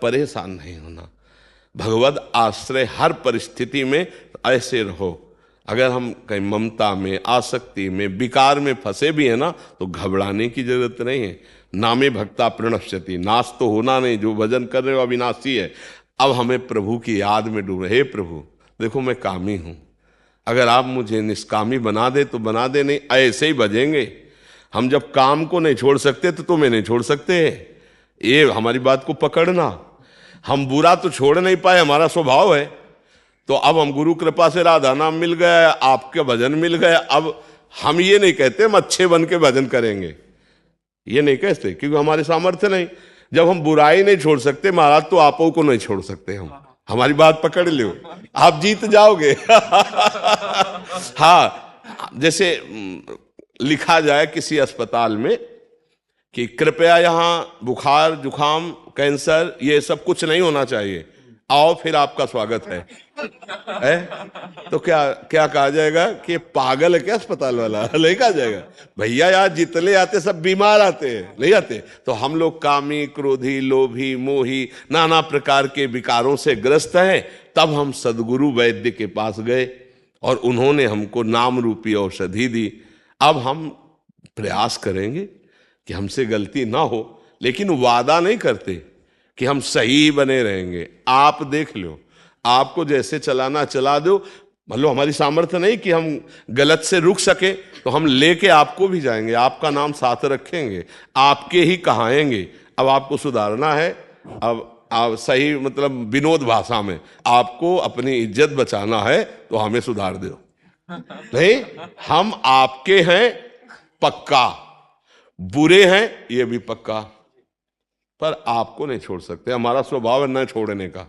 परेशान नहीं होना। भगवद आश्रय हर परिस्थिति में ऐसे रहो। अगर हम कहीं ममता में, आसक्ति में, विकार में फंसे भी है ना, तो घबराने की जरूरत नहीं है। नामे भक्ता प्रणश्यति, नाश तो होना नहीं, जो भजन कर रहे हो अविनाशी है। अब हमें प्रभु की याद में डूबे। हे प्रभु देखो मैं कामी हूं, अगर आप मुझे निष्कामी बना दे तो बना दे, नहीं ऐसे ही भजेंगे। हम जब काम को नहीं छोड़ सकते तो तुम्हें नहीं छोड़ सकते। ये हमारी बात को पकड़ना। हम बुरा तो छोड़ नहीं पाए, हमारा स्वभाव है। तो अब हम गुरु कृपा से राधा नाम मिल गया, आपके भजन मिल गया। अब हम ये नहीं कहते हम अच्छे बन के भजन करेंगे, ये नहीं कहते, क्योंकि हमारे सामर्थ्य नहीं। जब हम बुराई नहीं छोड़ सकते महाराज, तो आपो को नहीं छोड़ सकते हम। हमारी बात पकड़ लो, आप जीत जाओगे। हाँ, जैसे लिखा जाए किसी अस्पताल में कि कृपया यहाँ बुखार, जुखाम, कैंसर ये सब कुछ नहीं होना चाहिए, आओ फिर आपका स्वागत है। तो क्या क्या कहा जाएगा कि पागल है क्या अस्पताल वाला? नहीं कहा जाएगा भैया यार जितने आते सब बीमार आते हैं, नहीं आते। तो हम लोग कामी, क्रोधी, लोभी, मोही, नाना प्रकार के विकारों से ग्रस्त हैं। तब हम सदगुरु वैद्य के पास गए और उन्होंने हमको नाम रूपी औषधि दी। अब हम प्रयास करेंगे कि हमसे गलती ना हो, लेकिन वादा नहीं करते कि हम सही बने रहेंगे। आप देख लो, आपको जैसे चलाना चला दो। मतलब हमारी सामर्थ्य नहीं कि हम गलत से रुक सके, तो हम लेके आपको भी जाएंगे, आपका नाम साथ रखेंगे, आपके ही कहाएंगे। अब आपको सुधारना है, अब आप सही मतलब विनोद भाषा में आपको अपनी इज्जत बचाना है, तो हमें सुधार दो। नहीं, हम आपके हैं पक्का, बुरे हैं ये भी पक्का, पर आपको नहीं छोड़ सकते। हमारा स्वभाव है न छोड़ने का।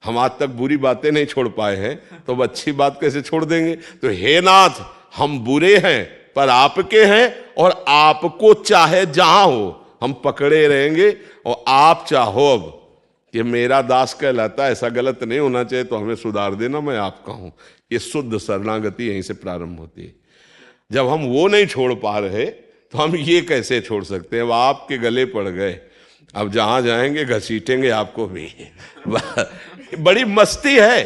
हम आज तक बुरी बातें नहीं छोड़ पाए हैं, तो अब अच्छी बात कैसे छोड़ देंगे? तो हे नाथ, हम बुरे हैं पर आपके हैं, और आपको चाहे जहां हो हम पकड़े रहेंगे। और आप चाहो अब कि मेरा दास कहलाता है, ऐसा गलत नहीं होना चाहिए, तो हमें सुधार देना, मैं आपका हूं। ये शुद्ध शरणागति यहीं से प्रारंभ होती है। जब हम वो नहीं छोड़ पा रहे, तो हम ये कैसे छोड़ सकते हैं? अब आपके गले पड़ गए, अब जहां जाएंगे घसीटेंगे आपको भी। बड़ी मस्ती है।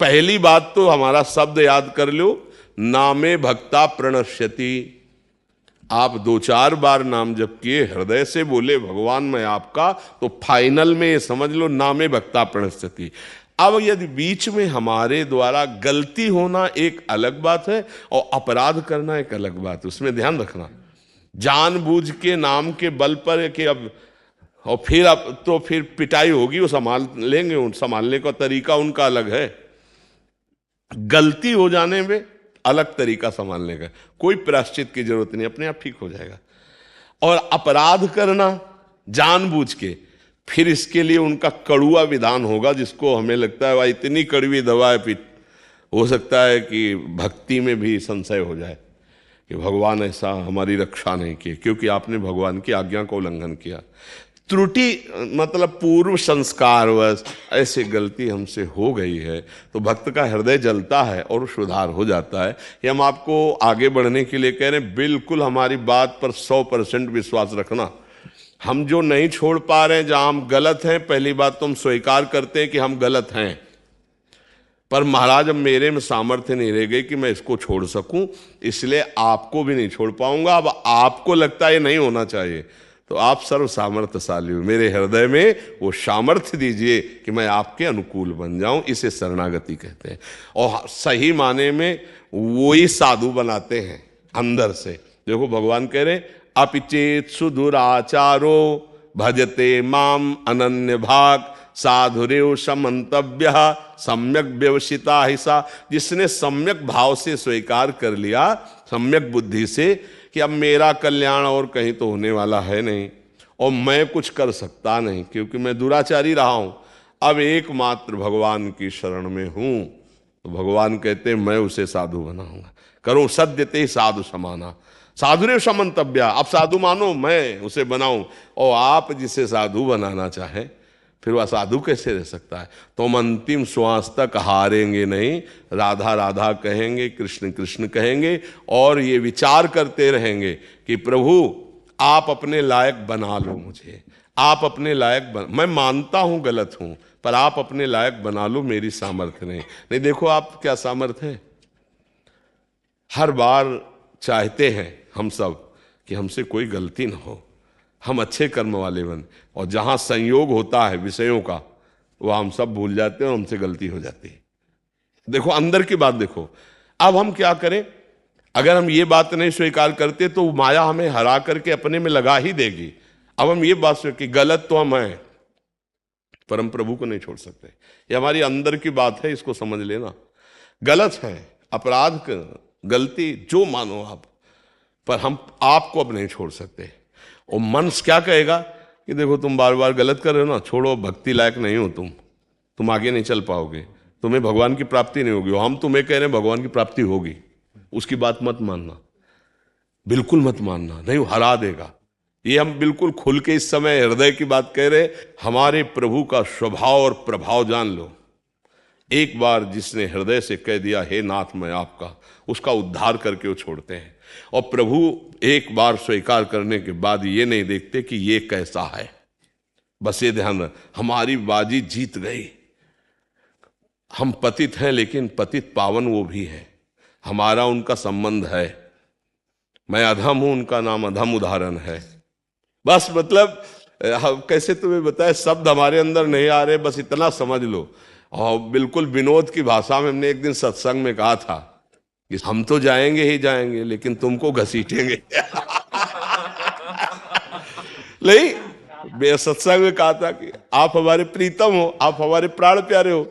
पहली बात तो हमारा शब्द याद कर लो, नामे भक्ता प्रणश्यति। आप 2-4 बार नाम जप किए, हृदय से बोले भगवान मैं आपका, तो फाइनल में ये समझ लो नामे भक्ता प्रणश्यति। अब यदि बीच में हमारे द्वारा गलती होना एक अलग बात है, और अपराध करना एक अलग बात है, उसमें ध्यान रखना। जानबूझ के नाम के बल पर कि अब और फिर अब तो फिर पिटाई होगी, वो संभाल लेंगे, संभालने का तरीका उनका अलग है। गलती हो जाने में अलग तरीका संभालने का, कोई प्रायश्चित की जरूरत नहीं, अपने आप ठीक हो जाएगा। और अपराध करना जानबूझ के, फिर इसके लिए उनका कड़ुआ विधान होगा, जिसको हमें लगता है भाई इतनी कड़वी दवा है, फिर हो सकता है कि भक्ति में भी संशय हो जाए कि भगवान ऐसा हमारी रक्षा नहीं की, क्योंकि आपने भगवान की आज्ञा का उल्लंघन किया। त्रुटि मतलब पूर्व संस्कारवश ऐसी गलती हमसे हो गई है, तो भक्त का हृदय जलता है और सुधार हो जाता है। ये हम आपको आगे बढ़ने के लिए कह रहे हैं। बिल्कुल हमारी बात पर 100% विश्वास रखना। हम जो नहीं छोड़ पा रहे हैं, जहां हम गलत हैं, पहली बात तो हम स्वीकार करते हैं कि हम गलत हैं, पर महाराज अब मेरे में सामर्थ्य नहीं रह गई कि मैं इसको छोड़ सकूं, इसलिए आपको भी नहीं छोड़ पाऊंगा। अब आपको लगता है ये नहीं होना चाहिए, तो आप सर्व सामर्थ्यशाली हो, मेरे हृदय में वो सामर्थ्य दीजिए कि मैं आपके अनुकूल बन जाऊं। इसे शरणागति कहते हैं। और सही माने में वो ही साधु बनाते हैं अंदर से। देखो भगवान कह रहे अपिचेत सुदुराचारो भजते माम अनन्य भाग साधुरेव समंतव्य सम्यक व्यवसिता हिसा। जिसने सम्यक भाव से स्वीकार कर लिया, सम्यक बुद्धि से, कि अब मेरा कल्याण और कहीं तो होने वाला है नहीं, और मैं कुछ कर सकता नहीं क्योंकि मैं दुराचारी रहा हूं, अब एकमात्र भगवान की शरण में हूं, तो भगवान कहते हैं मैं उसे साधु बनाऊंगा। करो सद्यते साधु समाना साधुरेव समंतव्य। अब साधु मानो मैं उसे बनाऊं, और आप जिसे साधु बनाना चाहें, फिर वह साधु कैसे रह सकता है? तो हम अंतिम श्वास तक हारेंगे नहीं, राधा राधा कहेंगे, कृष्ण कृष्ण कहेंगे, और ये विचार करते रहेंगे कि प्रभु आप अपने लायक बना लो मुझे, आप अपने लायक मैं मानता हूं गलत हूं, पर आप अपने लायक बना लो, मेरी सामर्थ्य नहीं। नहीं, देखो आप क्या सामर्थ्य है। हर बार चाहते हैं हम सब कि हमसे कोई गलती ना हो, हम अच्छे कर्म वाले बन, और जहां संयोग होता है विषयों का, वह हम सब भूल जाते हैं और हमसे गलती हो जाती है। देखो अंदर की बात देखो। अब हम क्या करें, अगर हम ये बात नहीं स्वीकार करते तो माया हमें हरा करके अपने में लगा ही देगी। अब हम ये बात स्वीकार कि गलत तो हम हैं, पर हम प्रभु को नहीं छोड़ सकते। ये हमारी अंदर की बात है, इसको समझ लेना। गलत है, अपराध गलती जो मानो आप, पर हम आपको अब नहीं छोड़ सकते। और मन क्या कहेगा कि देखो तुम बार बार गलत कर रहे हो ना, छोड़ो, भक्ति लायक नहीं हो तुम आगे नहीं चल पाओगे, तुम्हें भगवान की प्राप्ति नहीं होगी। हम तुम्हें कह रहे हैं भगवान की प्राप्ति होगी, उसकी बात मत मानना, बिल्कुल मत मानना, नहीं, वो हरा देगा। ये हम बिल्कुल खुल के इस समय हृदय की बात कह रहे। हमारे प्रभु का स्वभाव और प्रभाव जान लो। एक बार जिसने हृदय से कह दिया हे नाथ मैं आपका, उसका उद्धार करके वो छोड़ते हैं। और प्रभु एक बार स्वीकार करने के बाद ये नहीं देखते कि ये कैसा है, बस ये ध्यान रख, हमारी बाजी जीत गई। हम पतित हैं, लेकिन पतित पावन वो भी है, हमारा उनका संबंध है। मैं अधम हूं, उनका नाम अधम उदाहरण है। बस मतलब कैसे तुम्हें बताए, शब्द हमारे अंदर नहीं आ रहे, बस इतना समझ लो। और बिल्कुल विनोद की भाषा में हमने एक दिन सत्संग में कहा था कि हम तो जाएंगे ही जाएंगे, लेकिन तुमको घसीटेंगे। नहीं, सत्संग में कहा था कि आप हमारे प्रीतम हो, आप हमारे प्राण प्यारे हो,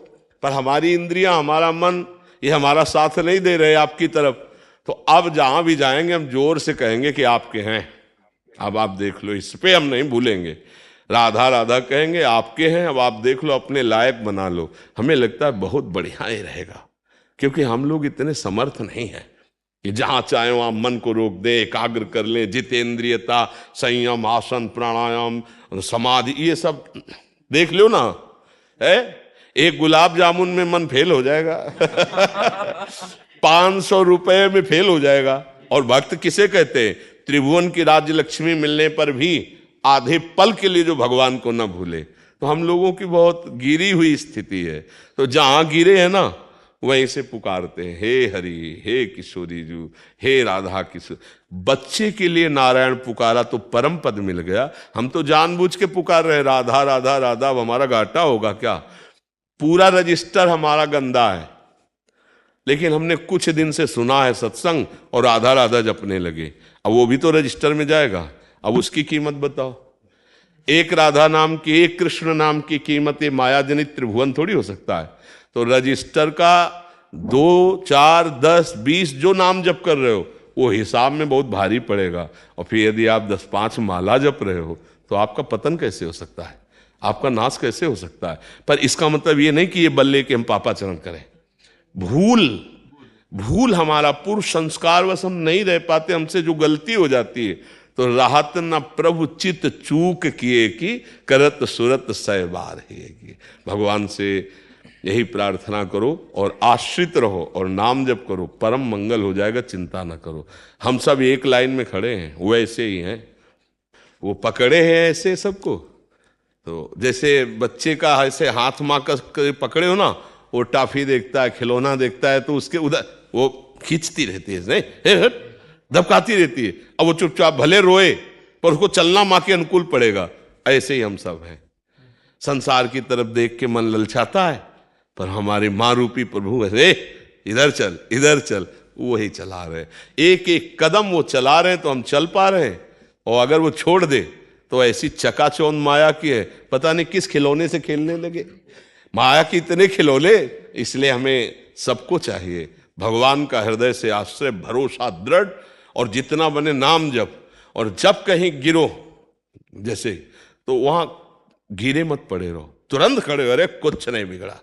पर हमारी इंद्रियां, हमारा मन, ये हमारा साथ नहीं दे रहे आपकी तरफ। तो अब जहां भी जाएंगे हम जोर से कहेंगे कि आपके हैं। अब आप देख लो, इस पे हम नहीं भूलेंगे। राधा राधा कहेंगे, आपके हैं, अब आप देख लो, अपने लायक बना लो। हमें लगता है बहुत बढ़िया ही रहेगा, क्योंकि हम लोग इतने समर्थ नहीं हैं कि जहां चाहे वहां मन को रोक दे, एकाग्र कर ले। जितेंद्रियता, संयम, आसन, प्राणायाम, समाधि, ये सब देख लो ना, है एक गुलाब जामुन में मन फेल हो जाएगा। 500 रुपए में फेल हो जाएगा। और भक्त किसे कहते हैं? त्रिभुवन की राज्य लक्ष्मी मिलने पर भी आधे पल के लिए जो भगवान को न भूले। तो हम लोगों की बहुत गिरी हुई स्थिति है। तो जहां गिरे हैं ना, वहीं से पुकारते हैं हे हरि, हे किशोरी जू, हे राधा किशोर। बच्चे के लिए नारायण पुकारा तो परम पद मिल गया। हम तो जानबूझ के पुकार रहे हैं राधा राधा राधा। अब हमारा घाटा होगा क्या? पूरा रजिस्टर हमारा गंदा है, लेकिन हमने कुछ दिन से सुना है सत्संग और राधा राधा जपने लगे। अब वो भी तो रजिस्टर में जाएगा। अब उसकी कीमत बताओ। एक राधा नाम की, एक कृष्ण नाम की कीमत ये माया जनित त्रिभुवन थोड़ी हो सकता है। तो रजिस्टर का 2, 4, 10, 20 जो नाम जप कर रहे हो, वो हिसाब में बहुत भारी पड़ेगा। और फिर यदि आप 10-5 माला जप रहे हो, तो आपका पतन कैसे हो सकता है? आपका नाश कैसे हो सकता है? पर इसका मतलब ये नहीं कि ये बल्ले कि हम पापाचरण करें। भूल हमारा पूर्व संस्कार वश हम नहीं रह पाते, हमसे जो गलती हो जाती है। तो राहत न प्रभु चित चूक किए कि करत सुरत सहबार है। भगवान से यही प्रार्थना करो और आश्रित रहो और नाम जप करो, परम मंगल हो जाएगा, चिंता न करो। हम सब एक लाइन में खड़े हैं, वो ऐसे ही हैं, वो पकड़े हैं ऐसे सबको। तो जैसे बच्चे का ऐसे हाथ माँ का पकड़े हो ना, वो टाफी देखता है, खिलौना देखता है, तो उसके उधर वो खींचती रहती है, नहीं दबकाती रहती है। अब वो चुपचाप भले रोए, पर उसको चलना माँ के अनुकूल पड़ेगा। ऐसे ही हम सब हैं। संसार की तरफ देख के मन ललचाता है, पर हमारे माँ रूपी प्रभु ऐसे इधर चल इधर चल, वो ही चला रहे। एक एक कदम वो चला रहे हैं तो हम चल पा रहे हैं। और अगर वो छोड़ दे तो ऐसी चकाचौंध माया की है, पता नहीं किस खिलौने से खेलने लगे। माया के इतने खिलौने, इसलिए हमें सबको चाहिए भगवान का हृदय से आश्रय, भरोसा दृढ़, और जितना बने नाम जप। और जब कहीं गिरो जैसे, तो वहां गिरे मत पड़े रहो, तुरंत खड़े हो, अरे कुछ नहीं बिगड़ा,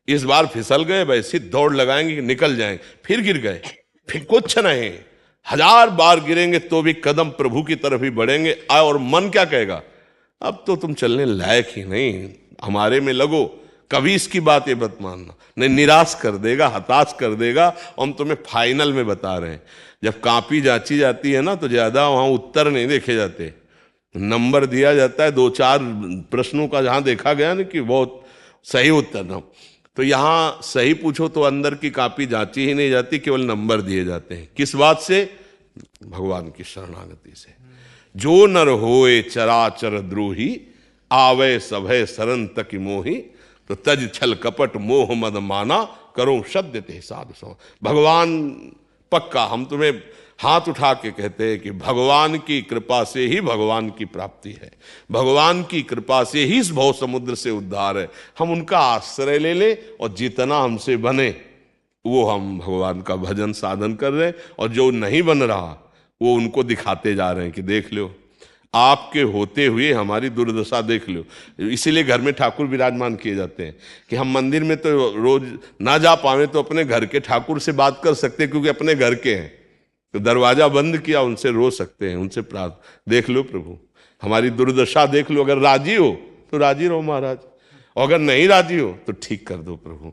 इस बार फिसल गए, वैसी दौड़ लगाएंगे निकल जाएंगे, फिर गिर गए, फिर कुछ नहीं। 1000 बार गिरेंगे तो भी कदम प्रभु की तरफ ही बढ़ेंगे। और मन क्या कहेगा? अब तो तुम चलने लायक ही नहीं, हमारे में लगो। कभी इसकी बात ये मत मानना, नहीं, निराश कर देगा, हताश कर देगा। हम तुम्हें फाइनल में बता रहे हैं, जब कापी जांची जाती है ना, तो ज्यादा वहां उत्तर नहीं देखे जाते, नंबर दिया जाता है 2-4 प्रश्नों का, जहां देखा गया ना कि बहुत सही उत्तर ना, तो यहाँ सही पूछो तो अंदर की कॉपी जांची ही नहीं जाती, केवल नंबर दिए जाते हैं। किस बात से? भगवान की शरणागति से। जो नर होए चराचर द्रोही, आवे सभय सरन तक मोही, तो तज छल कपट मोह मद माना, करो शब्द ते साधु सो। भगवान पक्का, हम तुम्हें हाथ उठा के कहते हैं कि भगवान की कृपा से ही भगवान की प्राप्ति है, भगवान की कृपा से ही इस भव समुद्र से उद्धार है। हम उनका आश्रय ले लें और जितना हमसे बने वो हम भगवान का भजन साधन कर रहे हैं, और जो नहीं बन रहा वो उनको दिखाते जा रहे हैं कि देख लो, आपके होते हुए हमारी दुर्दशा देख लो। इसीलिए घर में ठाकुर विराजमान किए जाते हैं कि हम मंदिर में तो रोज ना जा पावे तो अपने घर के ठाकुर से बात कर सकते हैं, क्योंकि अपने घर के हैं, तो दरवाजा बंद किया, उनसे रो सकते हैं, उनसे प्रार्थना। देख लो प्रभु, हमारी दुर्दशा देख लो, अगर राजी हो तो राजी रहो महाराज, और अगर नहीं राजी हो तो ठीक कर दो प्रभु।